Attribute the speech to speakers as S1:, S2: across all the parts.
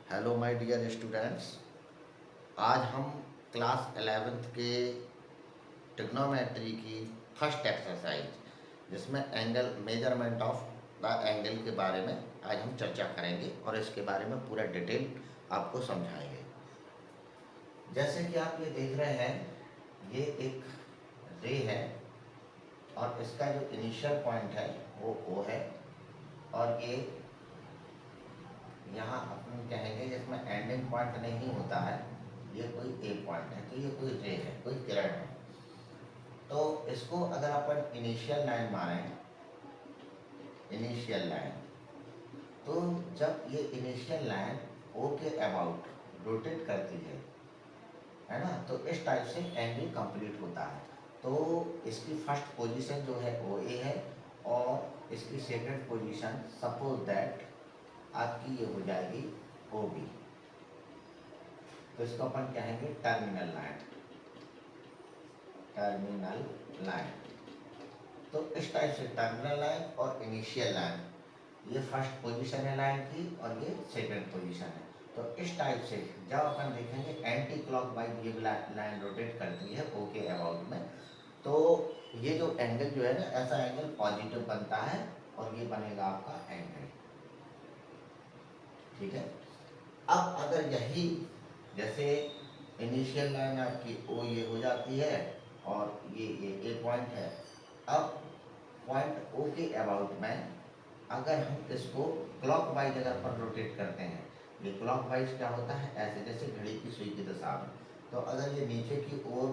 S1: Hello my dear students. आज हम class 11th के ट्रिग्नोमेट्री की फर्स्ट एक्सरसाइज जिसमें angle measurement of the angle के बारे में आज हम चर्चा करेंगे और इसके बारे में पूरा डिटेल आपको समझाएंगे। जैसे कि आप ये देख रहे हैं, ये एक रे है और इसका जो इनिशियल पॉइंट है वो O है और ये यहाँ अपन कहेंगे जिसमें एंडिंग पॉइंट नहीं होता है, ये कोई ए पॉइंट है, तो ये कोई रे है, कोई किरण है। तो इसको अगर अपन इनिशियल लाइन माने, इनिशियल लाइन, तो जब ये इनिशियल लाइन ओ के अबाउट रोटेट करती है ना, तो इस टाइप से एंगल कंप्लीट होता है। तो इसकी फर्स्ट पोजीशन जो है वो ए है और इसकी सेकंड पोजीशन सपोज दैट आपकी ये हो जाएगी ओ बी। तो इसको अपन कहेंगे टर्मिनल लाइन, टर्मिनल लाइन। तो इस टाइप से टर्मिनल लाइन और इनिशियल लाइन, ये फर्स्ट पोजीशन है लाइन की और ये सेकंड पोजीशन है। तो इस टाइप से जब अपन देखेंगे एंटी क्लॉकवाइज ये लाइन रोटेट करती है ओ के अबाउट में, तो ये जो एंगल जो है ना, ऐसा एंगल पॉजिटिव बनता है और ये बनेगा आपका एंगल। ठीक है। अब अगर यही जैसे इनिशियल लाइन आपकी ओ ये हो जाती है और ये ए पॉइंट है, अब पॉइंट ओ के अबाउट में अगर हम इसको क्लॉकवाइज अगर पर रोटेट करते हैं, ये क्लॉकवाइज क्या होता है, ऐसे जैसे घड़ी की सुई की दिशा में, तो अगर ये नीचे की ओर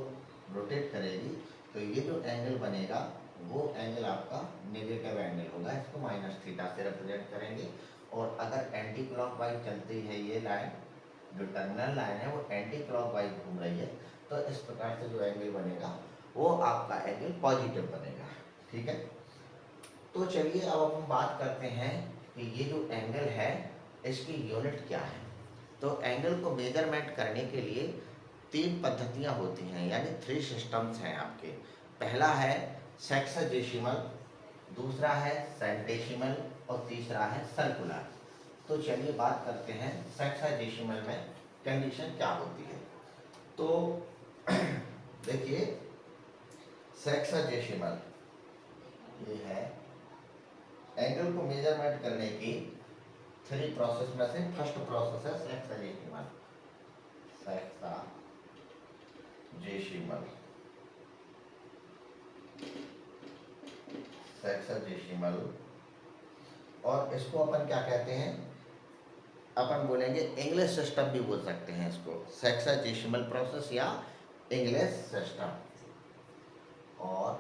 S1: रोटेट करेगी तो ये जो एंगल बनेगा वो एंगल आपका नेगेटिव एंगल होगा, इसको माइनस थीटा से रिप्रेजेंट करेंगे। और अगर एंटी क्लॉकवाइज चलती है ये लाइन, जो टर्मिनल लाइन है वो एंटी क्लॉकवाइज घूम रही है, तो इस प्रकार से जो एंगल बनेगा वो आपका एंगल पॉजिटिव बनेगा। ठीक है। तो चलिए अब हम बात करते हैं कि ये जो एंगल है इसकी यूनिट क्या है। तो एंगल को मेजरमेंट करने के लिए तीन पद्धतियां होती हैं, यानी थ्री सिस्टम्स हैं आपके। पहला है सेक्साजेसिमल, दूसरा है सेंटेसिमल और तीसरा है सर्कुलर। तो चलिए बात करते हैं सेक्साजेसिमल में कंडीशन क्या होती है। तो देखिए, सेक्साजेसिमल ये है एंगल को मेजरमेंट करने की थ्री प्रोसेस में से फर्स्ट प्रोसेस है सेक्साजेसिमल। सेक्साजेसिमल, सेक्साजेसिमल, और इसको अपन क्या कहते हैं, अपन बोलेंगे इंग्लिश सिस्टम भी बोल सकते हैं इसको, सेक्साजेसिमल प्रोसेस या इंग्लिश सिस्टम और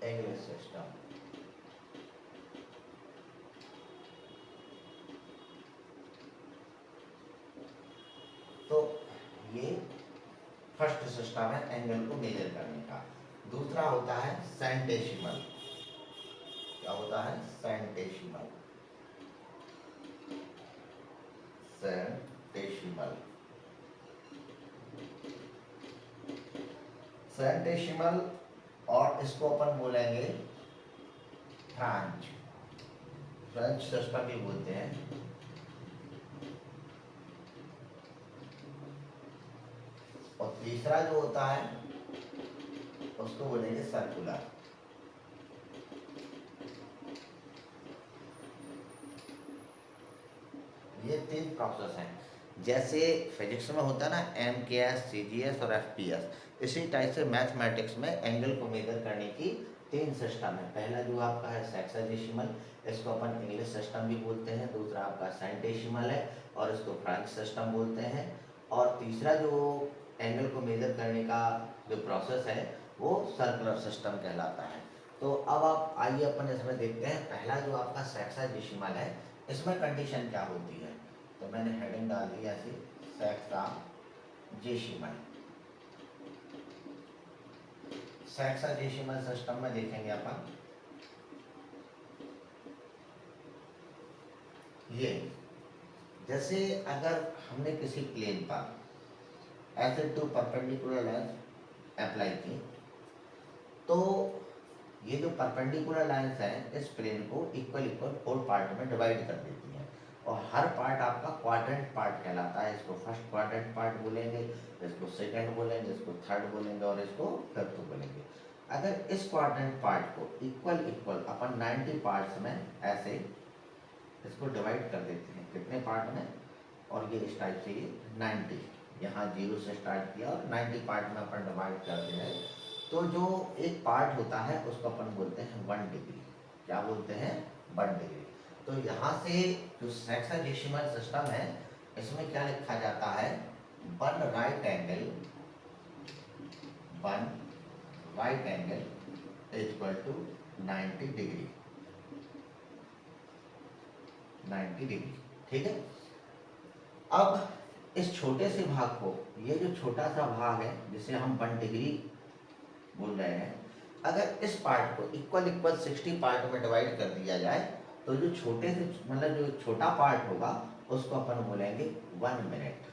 S1: इंग्लिश सिस्टम। तो ये फर्स्ट सिस्टम है एंगल को मेजर करने का। दूसरा होता है सेंटेसिमल। क्या होता है? सेंटेसिमल, सेंटेसिमल, सेंटेसिमल, और इसको अपन बोलेंगे फ्रेंच, फ्रेंच सिस्टम भी बोलते हैं। और तीसरा जो होता है उसको बोलेंगे सर्कुलर। ये तीन प्रोसेस हैं। जैसे फिजिक्स में होता है ना MKS, CGS और FPS, इसी टाइप से मैथमेटिक्स में एंगल को मेजर करने की तीन सिस्टम है। पहला जो आपका है सेक्साजेसिमल, इसको अपन इंग्लिश सिस्टम भी बोलते हैं। दूसरा आपका सेंटेसिमल है और इसको फ्रेंच सिस्टम बोलते हैं। और तीसरा जो एंगल को मेजर करने का जो प्रोसेस है वो सर्कुलर सिस्टम कहलाता है। तो अब आप आइए अपन इसमें देखते हैं। पहला जो आपका सेक्साजेसिमल है, इसमें कंडीशन क्या होती है, तो मैंने हेडिंग डाल दी ऐसी, सेक्साजेसिमल। सेक्साजेसिमल सिस्टम में देखेंगे अपन ये, जैसे अगर हमने किसी प्लेन पर ऐसे टू परपेंडिकुलर लाइन अप्लाई की, तो ये जो परपेंडिकुलर लाइंस हैं इस प्लेन को इक्वल इक्वल 4 पार्ट में डिवाइड कर देती हैं और हर पार्ट आपका क्वाड्रेंट पार्ट कहलाता है। इसको फर्स्ट क्वाड्रेंट पार्ट बोलेंगे, इसको सेकंड बोलेंगे, इसको थर्ड बोलेंगे और इसको फिफ्थ बोलेंगे। अगर इस क्वाड्रेंट पार्ट को इक्वल इक्वल अपन 90 पार्ट्स में ऐसे इसको डिवाइड कर देते हैं, कितने पार्ट में, और ये इस टाइप से ये 90, यहाँ 0 से स्टार्ट किया और 90 पार्ट में अपन डिवाइड करते हैं, तो जो एक पार्ट होता है उसको अपन बोलते हैं 1 डिग्री। क्या बोलते हैं? 1 डिग्री। तो यहाँ से जो सेक्साडेसिमल सिस्टम है इसमें क्या लिखा जाता है, 1 right angle, 1 right angle equal to 90 degree, 90 degree. ठीक है। अब इस छोटे से भाग को, ये जो छोटा सा भाग है जिसे हम 1 डिग्री बोल रहे हैं, अगर इस पार्ट को इक्वल इक्वल 60 पार्ट में डिवाइड कर दिया जाए तो जो छोटे से मतलब जो छोटा पार्ट होगा उसको अपन बोलेंगे 1 मिनट।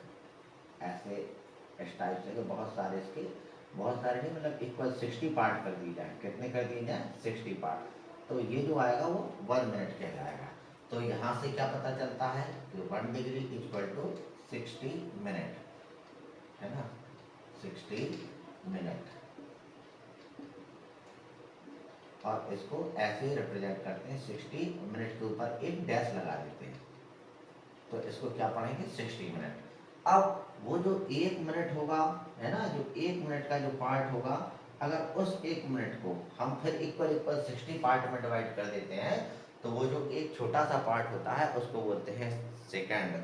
S1: ऐसे इस टाइप से बहुत सारे इसके, बहुत सारे नहीं, मतलब इक्वल 60 पार्ट कर दिए जाए, कितने कर दिए जाए, 60 पार्ट, तो ये जो आएगा वो 1 मिनट कहलाएगा। तो यहाँ से क्या पता चलता है कि 1 डिग्री इक्वल टू 60 मिनट, है ना, 60 मिनट। और इसको ऐसे रिप्रेजेंट करते हैं, 60 मिनट के ऊपर एक डैश लगा देते हैं, तो इसको क्या पढ़ेंगे, 60 मिनट। अब वो जो 1 मिनट होगा, है ना, जो 1 मिनट का जो पार्ट होगा, अगर उस 1 मिनट को हम फिर इक्वल इक्वल 60 पार्ट में डिवाइड कर देते हैं, तो वो जो एक छोटा सा पार्ट होता है उसको बोलते हैं सेकंड,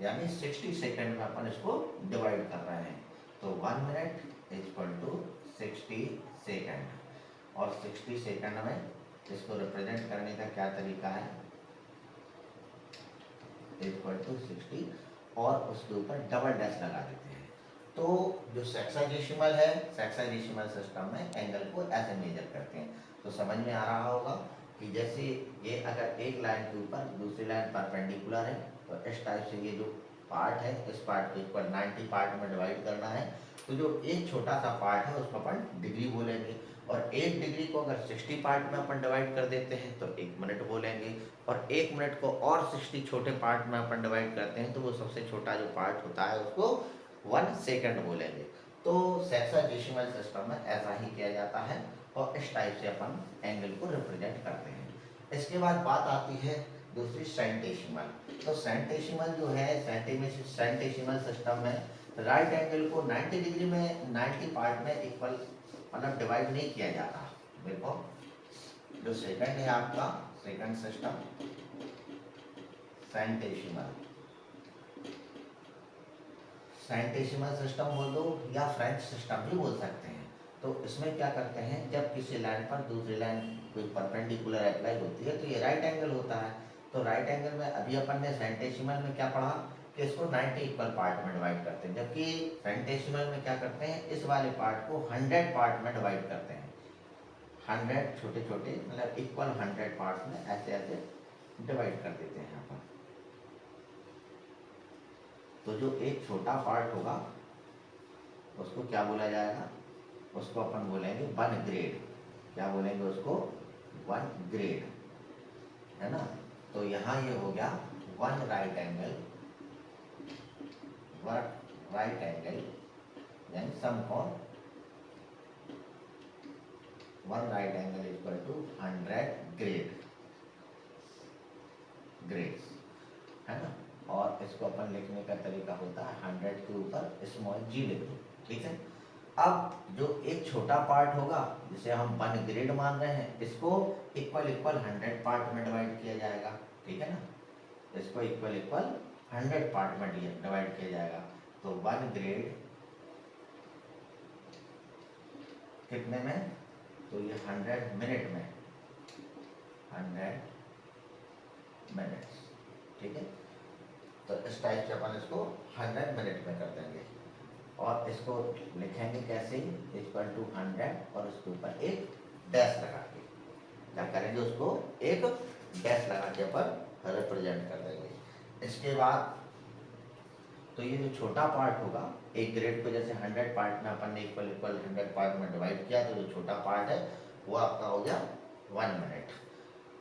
S1: यानी 60 सेकंड में अपन इसको डिवाइड कर रहे हैं। तो 1 मिनट इक्वल टू 60 सेकंड, और 60 सेकंड में इसको रिप्रेजेंट करने का क्या तरीका है, इक्वल टू 60 और उसके ऊपर डबल डैश लगा देते हैं। तो जो सेक्साडेसिमल है, सेक्साडेसिमल सिस्टम में एंगल को ऐसे मेजर करते हैं। तो समझ में आ रहा होगा कि जैसे ये अगर एक लाइन के ऊपर दूसरी लाइन परपेंडिकुलर है, तो इस टाइप से ये जो पार्ट है, इस पार्ट को इक्वल 90 पार्ट में डिवाइड करना है, तो जो एक छोटा सा पार्ट है उसको अपन डिग्री बोलेंगे, और 1 डिग्री को अगर 60 पार्ट में अपन डिवाइड कर देते हैं तो 1 मिनट बोलेंगे, और 1 मिनट को और 60 छोटे पार्ट में अपन डिवाइड करते हैं तो वो सबसे छोटा जो पार्ट होता है उसको 1 सेकंड बोलेंगे। तो सेक्साडेसिमल सिस्टम में ऐसा ही किया जाता है, और इस टाइप से अपन एंगल को रिप्रेजेंट करते हैं। इसके बाद बात आती है दूसरी सेंटेसिमल। तो सेंटेसिमल जो है, सेंटेसिमल सिस्टम में राइट एंगल को 90 डिग्री में 90 पार्ट में इक्वल मतलब डिवाइड नहीं किया जाता। देखो जो सेकंड है आपका, second system centesimal, centesimal system बोल दो या फ्रेंच सिस्टम भी बोल सकते हैं। तो इसमें क्या करते हैं, जब किसी लाइन पर दूसरी लाइन कोई परपेंडिकुलर अप्लाई होती है तो ये राइट एंगल होता है। तो राइट एंगल में अभी अपन ने सेंटेसिमल में क्या पढ़ा कि इसको 90 इक्वल पार्ट में डिवाइड करते हैं, जबकि सेंटेसिमल में क्या करते हैं, इस वाले पार्ट को 100 पार्ट में डिवाइड करते हैं। 100 छोटे छोटे मतलब इक्वल 100 पार्ट में ऐसे ऐसे डिवाइड कर देते हैं यहाँ पर। तो जो एक छोटा पार्ट होगा उसको क्या बोला जाएगा, उसको अपन बोलेंगे 1 ग्रेड। क्या बोलेंगे उसको, 1 ग्रेड, है ना। तो यहाँ ये हो गया 1 राइट एंगल, 1 राइट एंगल यानी समकोण, 1 right angle equal to 100 grades, है ना। और इसको अपन लिखने का तरीका होता है 100 के ऊपर स्मॉल g लिख दो, ठीक है। अब जो एक छोटा पार्ट होगा जिसे हम 1 ग्रेड मान रहे हैं, इसको इक्वल इक्वल 100 पार्ट में डिवाइड किया जाएगा, ठीक है ना। इसको इक्वल इक्वल 100 पार्ट में डिवाइड किया जाएगा। तो 1 ग्रेड कितने में, तो ये 100 मिनट में, 100 मिनट्स, ठीक है। तो इस टाइप से अपन इसको 100 मिनट में कर देंगे, और इसको लिखेंगे कैसे, इक्वल टू 100 और उसके ऊपर एक डैश लगा के, क्या करेंगे, उसको एक डैश लगा के अपन रिप्रेजेंट कर देंगे। इसके बाद तो ये जो छोटा पार्ट होगा, एक ग्रेड को जैसे 100 पार्ट में अपन ने इक्वल इक्वल 100 पार्ट में डिवाइड किया, तो जो छोटा पार्ट है वो आपका हो गया 1 मिनट।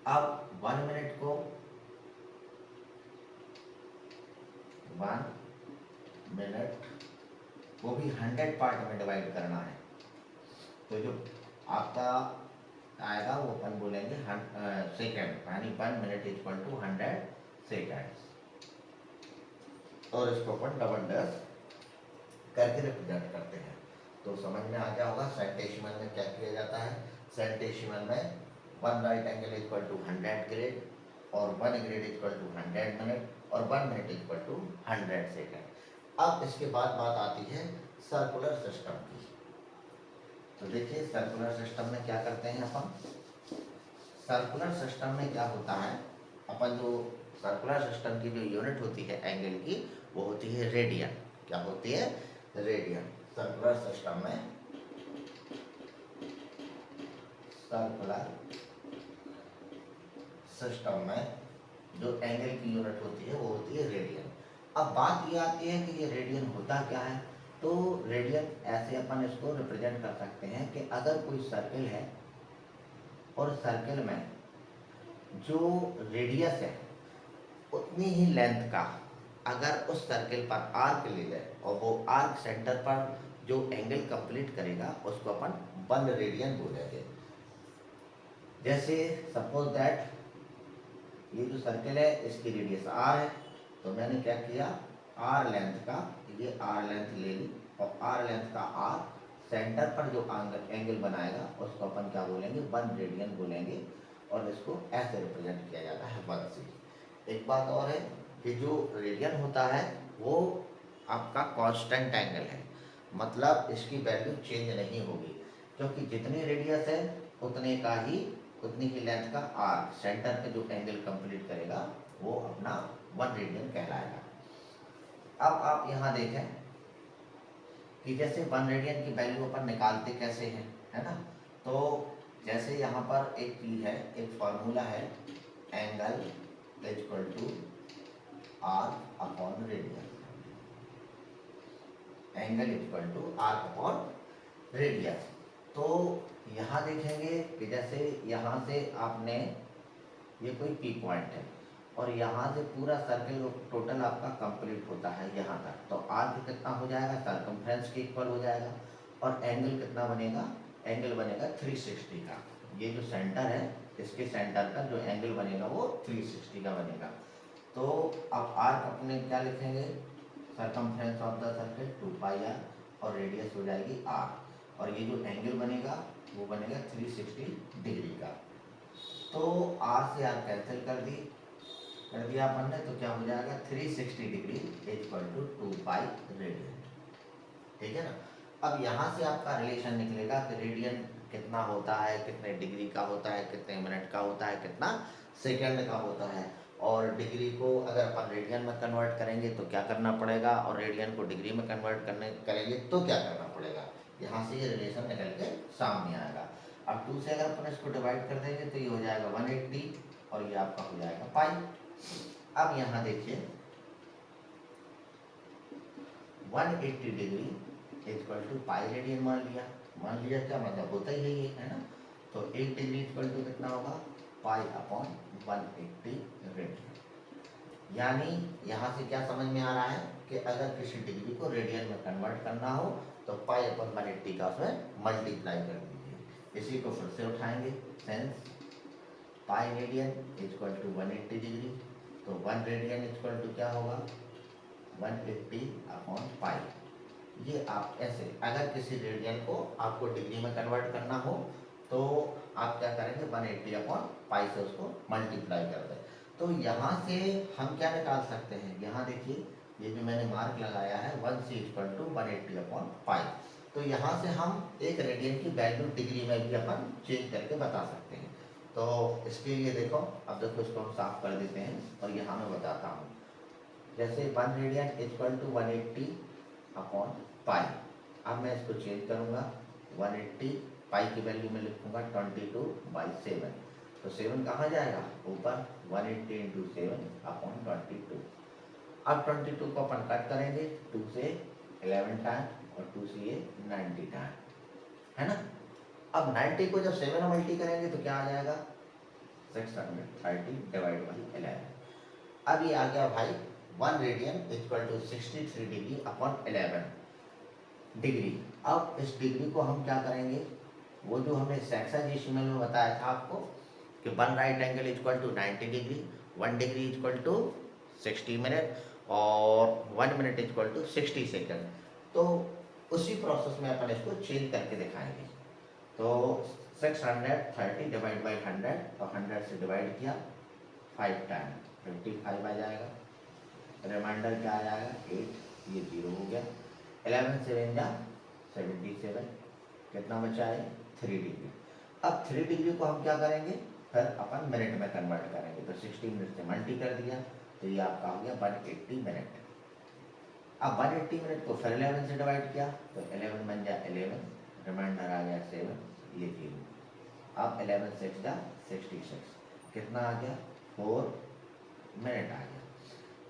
S1: अब 1 मिनट को 1 मिनट, वो भी 100 पार्ट में डिवाइड करना है। तो जो आपका आएगा वो अपन बोलेंगे सेकेंड, यानी 1 मिनट इक्वल टू 100 सेकेंड्स। और इसको अपन डबल डैश करके रिप्रेजेंट करते हैं। तो समझ में आ गया होगा सेंटेसिमल में क्या किया जाता है। सेंटेसिमल में 1 right angle equal to 100 grade, और 1 ग्रेड इक्वल टू 100 मिनट, और 1 मिनट इक्वल टू 100 सेकेंड। अब इसके बाद बात आती है सर्कुलर सिस्टम की। तो देखिए सर्कुलर सिस्टम में क्या करते हैं अपन। सर्कुलर सिस्टम में क्या होता है, अपन जो सर्कुलर सिस्टम की जो यूनिट होती है एंगल की, वो होती है रेडियन। क्या होती है, रेडियन। सर्कुलर सिस्टम में, सर्कुलर सिस्टम में जो एंगल की यूनिट होती है वो होती है रेडियन। अब बात ये आती है कि ये रेडियन होता क्या है। तो रेडियन ऐसे अपन इसको रिप्रेजेंट कर सकते हैं कि अगर कोई सर्कल है और सर्कल में जो रेडियस है उतनी ही लेंथ का अगर उस सर्कल पर आर्क ले लें, और वो आर्क सेंटर पर जो एंगल कंप्लीट करेगा उसको अपन 1 रेडियन बोलेंगे। जैसे सपोज दैट ये जो सर्कल है इसकी रेडियस आर है, तो मैंने क्या किया, आर लेंथ का, ये आर लेंथ ले ली, और आर लेंथ का आर सेंटर पर जो एंगल बनाएगा उसको अपन क्या बोलेंगे, 1 रेडियन बोलेंगे। और इसको ऐसे रिप्रेजेंट किया जाता है 1 से। एक बात और है कि जो रेडियन होता है वो आपका कांस्टेंट एंगल है, मतलब इसकी वैल्यू चेंज नहीं होगी, क्योंकि जितनी रेडियस है उतनी ही लेंथ का आर्क सेंटर पे जो एंगल कंप्लीट करेगा वो अपना 1 रेडियन कहलाएगा। अब आप यहाँ देखें कि जैसे 1 रेडियन की वैल्यू अपन निकालते कैसे हैं, है ना। तो जैसे यहाँ पर एक चीज है, एक फॉर्मूला है, angle equal to arc upon radian. Angle equal to arc upon radius. तो यहाँ देखेंगे कि जैसे यहाँ से आपने, ये कोई पी पॉइंट है और यहाँ से पूरा सर्कल टोटल आपका कंप्लीट होता है यहाँ तक, तो आर्क कितना हो जाएगा, सर्कमफ्रेंस के इक्वल हो जाएगा। और एंगल कितना बनेगा, एंगल बनेगा 360 का। ये जो सेंटर है इसके सेंटर का जो एंगल बनेगा वो 360 का बनेगा। तो अब आर्क अपने क्या लिखेंगे, circumference of the circle 2 pi R, और रेडियस हो जाएगी आर, और ये जो एंगल बनेगा वो बनेगा 360 डिग्री का। तो आर से आर कैंसिल कर दिया अपन ने, तो क्या हो जाएगा 360 degree equal to 2 pi radian. ठीक है ना। अब यहाँ से आपका रिलेशन निकलेगा कि रेडियन कितना होता है, कितने डिग्री का होता है, कितने मिनट का होता है, कितना सेकंड का होता है। और डिग्री को अगर अपन रेडियन में कन्वर्ट करेंगे तो क्या करना पड़ेगा, और रेडियन को डिग्री में कन्वर्ट करेंगे तो क्या करना पड़ेगा। यहाँ से ये रिलेशन निकल के सामने आएगा। अब 2 से अगर अपन इसको डिवाइड कर देंगे तो ये हो जाएगा 180, और ये आपका हो जाएगा पाई। अब यहाँ देखिए 180 degree equal to pi radian मान लिया क्या मतलब होता ही है ना। तो 1 डिग्री इक्वल टू कितना होगा, पाई अपॉन 180 रेडियन। यानी यहाँ से क्या समझ में आ रहा है कि अगर किसी डिग्री को रेडियन में कन्वर्ट करना हो तो पाई अपॉन 180 का उसमें मल्टीप्लाई कर दीजिए। इसी को फिर से उठाएंगे, since pi radian equal to 180 degree, तो 1 रेडियन इक्वल टू क्या होगा, 180 अपॉन पाई। ये आप ऐसे, अगर किसी रेडियन को आपको डिग्री में कन्वर्ट करना हो तो आप क्या करेंगे, 180 अपॉन पाई से उसको मल्टीप्लाई कर दें। तो यहाँ से हम क्या निकाल सकते हैं, यहाँ देखिए ये जो मैंने मार्क लगाया है 1 से इक्वल टू 180 अपॉन पाई। तो यहाँ से हम एक रेडियन की वैल्यू डिग्री में भी अपन चेंज करके बता सकते हैं। तो इसके लिए देखो, अब देखो इसको हम साफ कर देते हैं और यहाँ मैं बताता हूँ। जैसे 1 radian equal to 180 upon pi. अब मैं इसको चेंज करूँगा, 180 पाई की वैल्यू में लिखूँगा 22/7। तो 7 कहाँ जाएगा ऊपर, 180 इंटू 7 अपॉन 22। अब 22 को अपन कट करेंगे, 2 से 11 टाइम और 2 से ये 90 टाइम, है ना। अब 90 को जब 7 में मल्टी करेंगे तो क्या आ जाएगा, 630 डिवाइड बाई 11। अब ये आ गया भाई 1 radian equal to 63 degree upon 11 degree. अब इस डिग्री को हम क्या करेंगे, वो जो हमने सेक्साडेसिमल में बताया था आपको कि 1 right angle equal to 90 degree, 1 degree equal to 60 minute और 1 मिनट इक्वल टू 60 सेकेंड। तो उसी प्रोसेस में अपन इसको चेंज करके दिखाएंगे। तो 630 डिवाइड बाई 100, तो 100 से डिवाइड किया 5 टाइम 55 आ जाएगा। रिमाइंडर क्या आ जाएगा 8, ये 0 हो गया। 11 7 जा 77, कितना बचा है 3 डिग्री। अब 3 डिग्री को हम क्या करेंगे, फिर अपन मिनट में कन्वर्ट करेंगे। तो 60 मिनट से मल्टी कर दिया तो ये आपका हो गया 180 मिनट। अब 180 मिनट को फिर 11 से डिवाइड किया तो 11 बन जाए 11, रिमाइंडर आ गया 7, ये 0। अब 11 6 जा 66, कितना आ गया 4 मिनट आ गया।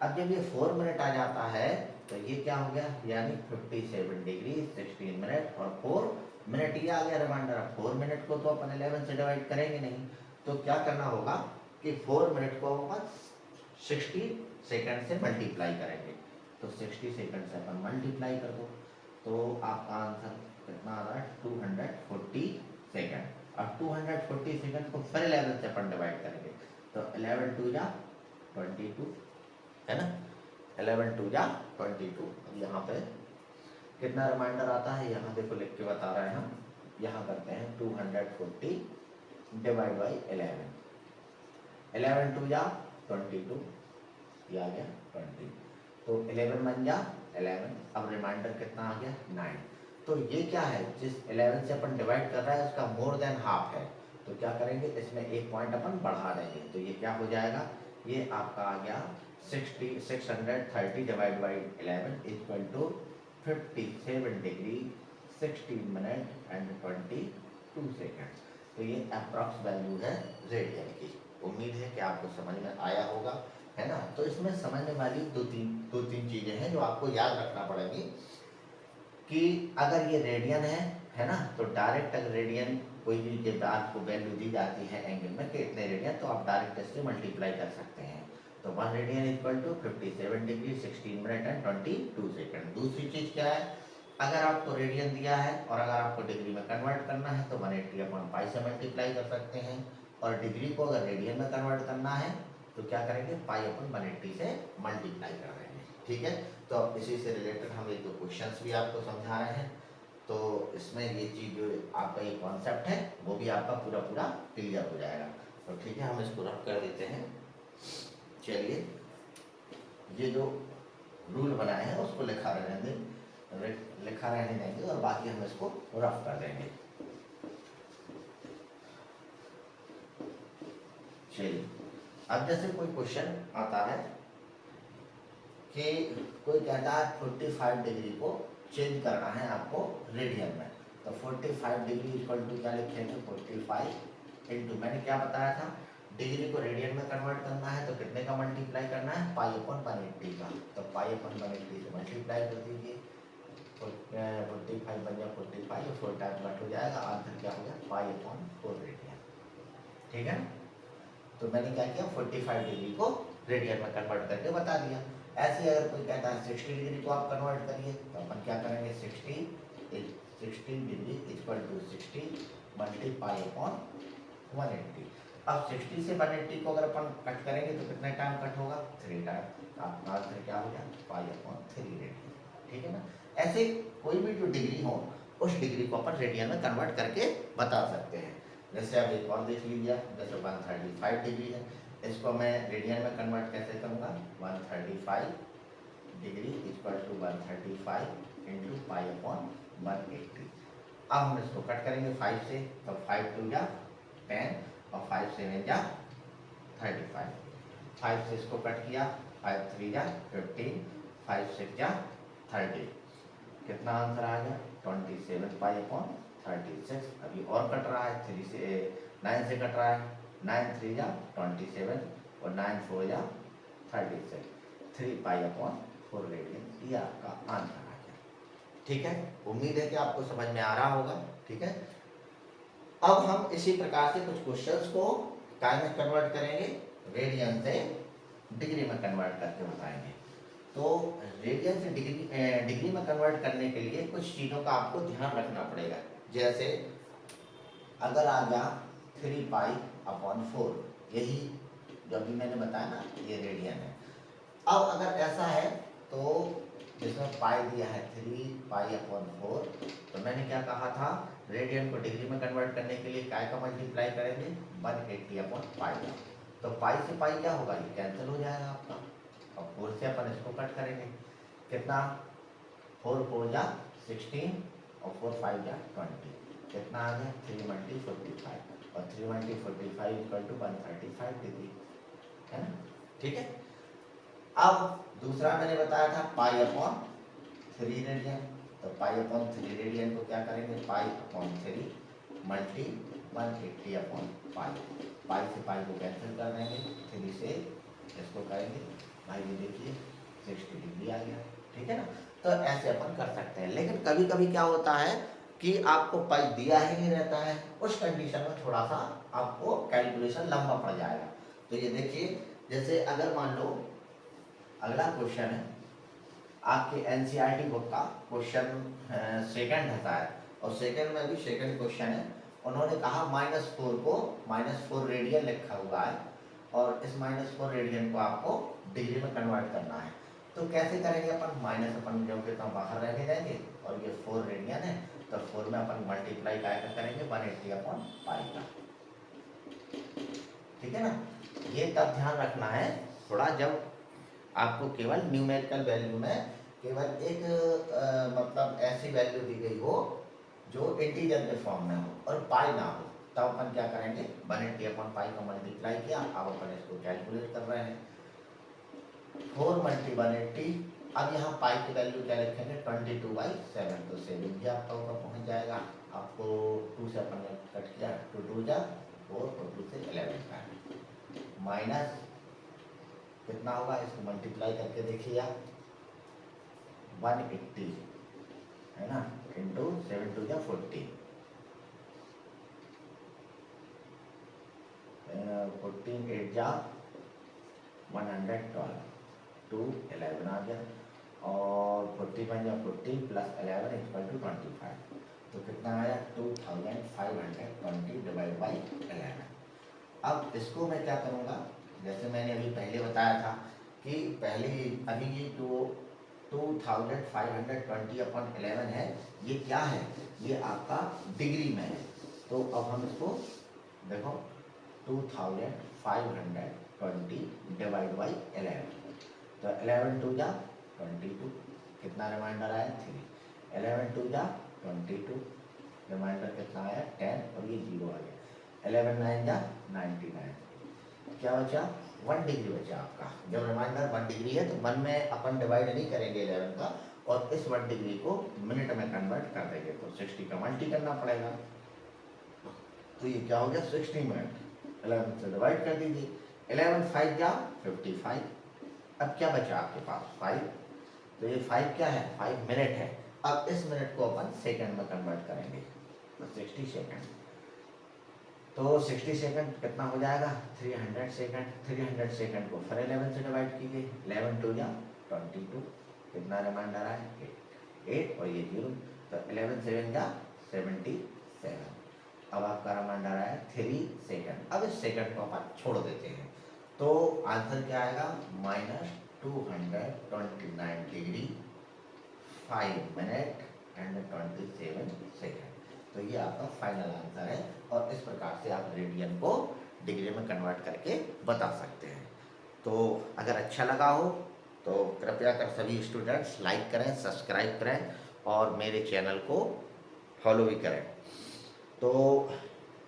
S1: अब जब ये 4 मिनट आ जाता है तो ये क्या हो गया, यानी 57 डिग्री 16 मिनट और 4 मिनट ये आ गया रिमाइंडर। अब 4 मिनट को तो अपन 11 से डिवाइड करेंगे नहीं, तो क्या करना होगा कि 4 मिनट को अपन 60 सेकंड से मल्टीप्लाई करेंगे। तो 60 सेकंड से अपन मल्टीप्लाई कर दो तो आपका आंसर कितना आ रहा है 240 सेकंड। और 240 सेकंड को फिर 11 से अपन डिवाइड करेंगे तो 11 2 जा 22, है ना, 11 2 जा 22। अब यहाँ पे कितना रिमाइंडर आता है, यहाँ देखो लिख के बता रहे हैं हम। यहाँ करते हैं 240 डिवाइड बाई 11, 11 2 जा 22, ये आ गया 20। तो 11 बन जा 11, अब रिमाइंडर कितना आ गया 9। तो ये क्या है, जिस 11 से अपन डिवाइड कर रहा है उसका मोर देन हाफ है, तो क्या करेंगे इसमें एक पॉइंट अपन बढ़ा देंगे। तो ये क्या हो जाएगा, ये आपका आ गया 630 divide by 11 equal to 57 degree 16 minute and 22 second. तो ये अप्रॉक्स वैल्यू है रेडियन की। उम्मीद है कि आपको समझ में आया होगा, है ना। तो इसमें समझने वाली दो तीन चीजें हैं जो आपको याद रखना पड़ेगी कि अगर ये रेडियन है ना, तो डायरेक्ट अगर रेडियन कोई भी जब आपको वैल्यू दी जाती है एंगल में कि इतने रेडियन, तो आप डायरेक्ट इससे मल्टीप्लाई कर सकते हैं। तो 1 radian equal to 57 degree 16 minute and 22 second. दूसरी चीज क्या है, अगर आपको रेडियन दिया है और अगर आपको डिग्री में कन्वर्ट करना है तो 180/π से मल्टीप्लाई कर सकते हैं। और डिग्री को अगर रेडियन में कन्वर्ट करना है तो क्या करेंगे, π/180 से मल्टीप्लाई कर देंगे। ठीक है, तो इसी से रिलेटेड हम एक दो क्वेश्चंस भी आपको समझा रहे हैं। तो इसमें ये चीज जो आपका ये कॉन्सेप्ट है वो भी आपका पूरा क्लियर हो जाएगा। तो ठीक है, हम इसको रफ कर देते हैं। चलिए, ये जो रूल बनाए हैं उसको लिखा रहने देंगे और बाकी हम इसको रफ कर देंगे। चलिए, अब जैसे कोई क्वेश्चन आता है कि कोई कहता है 45 डिग्री को चेंज करना है आपको रेडियन में, तो 45 डिग्री इक्वल टू क्या लिखेंगे 45 इंटू, मैंने क्या बताया था, डिग्री को रेडियन में कन्वर्ट करना है तो कितने का मल्टीप्लाई करना है π/180 का। तो π/180 से मल्टीप्लाई कर दीजिए, 45 बन जाए 45, 4 टाइम कट हो जाएगा, आंसर क्या हो गया π/4 रेडियन। ठीक है, तो मैंने क्या किया 45 डिग्री को रेडियन में कन्वर्ट करके बता दिया। ऐसे ही अगर कोई कहता है 60 डिग्री को आप कन्वर्ट करिए, तो अपन क्या करेंगे 60 डिग्री इक्वल टू 60 ×π/180। अब 60 से 180 को अगर अपन कट करेंगे तो कितने टाइम कट होगा 3 टाइम। आपका आंसर क्या हो गया π/3 रेडियन। ठीक है ना, ऐसे कोई भी जो डिग्री हो उस डिग्री को अपन रेडियन में कन्वर्ट करके बता सकते हैं। जैसे आप एक और देख लीजिए, जैसे 135 डिग्री है, इसको मैं रेडियन में कन्वर्ट कैसे करूँगा 135 डिग्री इक्वल टू 135 इंटू π/180। अब हम इसको कट करेंगे 5 से, तो 5 2 जा 10 और 5 7 जा 35। 5 से इसको कट किया, 5 3 जा 15, 5 6 जा 30। कितना आंसर आ गया 27π/36। अभी और कट रहा है, 3 से 9 से कट रहा है, 9 3 जा 27 और 9 4 जा 36, 3π/4 रेडियन। ये आपका आंसर आ गया। ठीक है, उम्मीद है कि आपको समझ में आ रहा होगा। ठीक है, अब हम इसी प्रकार से कुछ क्वेश्चंस को काय में कन्वर्ट करेंगे, रेडियन से डिग्री में कन्वर्ट करके बताएंगे। रेडियन से डिग्री में कन्वर्ट करने के लिए कुछ चीज़ों का आपको ध्यान रखना पड़ेगा। जैसे अगर आ गया 3π/4, यही जो अभी मैंने बताया ना, ये रेडियन है। अब अगर ऐसा है तो जिसमें पाई दिया है 3π/4, तो मैंने क्या कहा था, रेडियन को डिग्री में कन्वर्ट करने के लिए काय का मल्टीप्लाई करेंगे 180/पाई का। तो पाई से पाई क्या होगा, ये कैंसिल हो जाएगा आपका। अब 4 से अपन इसको कट करेंगे, कितना 4 4 जा 16 और 4 5 जा 20, कितना आ गया 3 × 45 और 3 × 45 = 135 डिग्री, है ना। ठीक है। अब दूसरा मैंने बताया था π/3 रेडियन, तो π/3 रेडियन को क्या करेंगे, π/3 मल्टी 180/पाई, पाई से पाई को कैंसिल कर देंगे, 3 से इसको करेंगे, भाई ये देखिए 60 डिग्री आ गया। ठीक है ना। तो ऐसे अपन कर सकते हैं, लेकिन कभी कभी क्या होता है कि आपको पाई दिया ही नहीं रहता है, उस कंडीशन में थोड़ा सा आपको कैलकुलेशन लंबा पड़ जाएगा। तो ये देखिए, जैसे अगर मान लो अगला क्वेश्चन है आपके एनसीईआरटी बुक का क्वेश्चन सेकंड है शायद, और सेकंड में भी सेकंड क्वेश्चन है। उन्होंने कहा -4 को -4 रेडियन लिखा हुआ है, और इस -4 रेडियन को आपको डिग्री में कन्वर्ट करना है। तो कैसे करेंगे अपन, माइनस अपन जो कि बाहर रह जाएंगे, और ये 4 रेडियन है, तो 4 में अपन मल्टीप्लाई क्या करेंगे 180/पाई का। ठीक है ना। ये तब ध्यान रखना है थोड़ा, जब आपको केवल न्यूमेरिकल वैल्यू में केवल एक मतलब ऐसी वैल्यू दी गई हो जो इंटीजर के फॉर्म में हो और पाई ना हो, तब अपन क्या करेंगे 180/पाई का मल्टीप्लाई किया। अब अपन इसको कैलकुलेट कर रहे हैं, 4 × 180। अब यहाँ पाई की वैल्यू क्या रखेंगे 22/7, तो 7 भी आपका ऊपर पहुँच जाएगा। आपको 2 से अपन ने कट किया, 2 2 जा 4 और 2 से 11 का माइनस कितना होगा, इसको मल्टीप्लाई करके देखिए आप, 180 है ना, इंटू 7 2 जा 40, 14 8 जा 112, 2 11 आ गया, और 41 जा 40 प्लस 11 = 25, तो कितना आया 2520 डिवाइड बाई 11। अब इसको मैं क्या करूँगा, जैसे मैंने अभी पहले बताया था कि पहले अभी ये जो 2520/11 है, ये क्या है, ये आपका डिग्री में है। तो अब हम इसको देखो 2520 डिवाइड बाई 11, तो 11 2 जा 22, कितना रिमाइंडर आया 3, 11 2 जा 22, रिमाइंडर कितना आया 10, और ये 0 आ गया, 11 9 जा 99, क्या बचा 1 डिग्री बचा आपका। जब रिमाइंडर 1 डिग्री है तो 1 में अपन डिवाइड नहीं करेंगे 11 का, और इस 1 डिग्री को मिनट में कन्वर्ट कर देंगे, तो 60 का मल्टी करना पड़ेगा। तो ये क्या हो गया 60 मिनट, 11 से डिवाइड कर दीजिए, 11 5 जा 55। अब क्या बचा आपके पास 5, तो ये 5 क्या है 5 मिनट है। अब इस मिनट को अपन सेकंड में कन्वर्ट करेंगे, तो 60 सेकंड, तो 60 सेकंड कितना हो जाएगा 300 सेकंड, 300 सेकंड को फिर 11 से डिवाइड कीजिए, 11 2 जा 22, कितना रिमाइंडर आया 8 और ये 0, तो 11 7 जा 77। अब आपका रिमाइंडर आया 3 सेकंड। अब इस सेकंड को अपन छोड़ देते हैं, तो आंसर क्या आएगा -229 डिग्री 5 मिनट एंड 27 सेकंड। तो ये आपका फाइनल आंसर है, और इस प्रकार से आप रेडियन को डिग्री में कन्वर्ट करके बता सकते हैं। तो अगर अच्छा लगा हो तो कृपया कर सभी स्टूडेंट्स लाइक करें, सब्सक्राइब करें, और मेरे चैनल को फॉलो भी करें। तो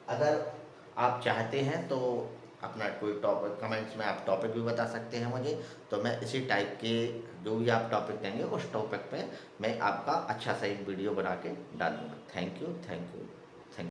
S1: अगर आप चाहते हैं तो अपना कोई टॉपिक कमेंट्स में आप टॉपिक भी बता सकते हैं मुझे, तो मैं इसी टाइप के जो भी आप टॉपिक देंगे उस टॉपिक पे मैं आपका अच्छा सा एक वीडियो बना के डाल दूँगा। Thank you.